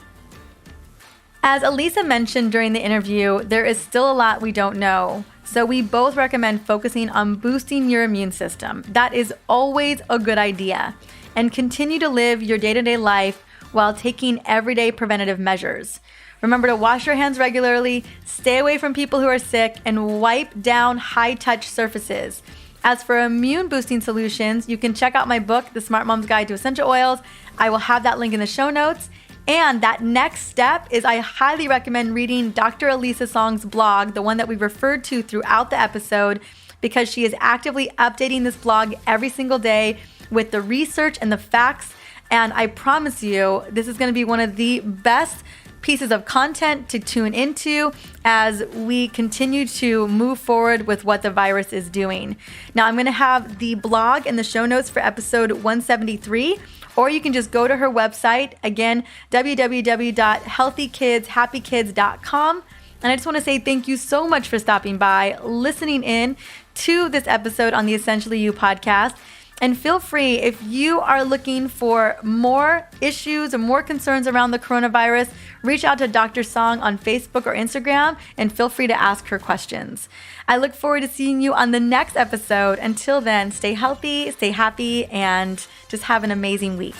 As Elisa mentioned during the interview, there is still a lot we don't know. So we both recommend focusing on boosting your immune system. That is always a good idea. And continue to live your day-to-day life while taking everyday preventative measures. Remember to wash your hands regularly, stay away from people who are sick, and wipe down high-touch surfaces. As for immune boosting solutions, you can check out my book, The Smart Mom's Guide to Essential Oils. I will have that link in the show notes. And that next step is I highly recommend reading Dr. Elisa Song's blog, the one that we referred to throughout the episode, because she is actively updating this blog every single day with the research and the facts. And I promise you, this is going to be one of the best pieces of content to tune into as we continue to move forward with what the virus is doing. Now, I'm going to have the blog in the show notes for episode 173, or you can just go to her website, again, www.healthykidshappykids.com. And I just want to say thank you so much for stopping by, listening in to this episode on the Essentially You podcast. And feel free, if you are looking for more issues or more concerns around the coronavirus, reach out to Dr. Song on Facebook or Instagram and feel free to ask her questions. I look forward to seeing you on the next episode. Until then, stay healthy, stay happy, and just have an amazing week.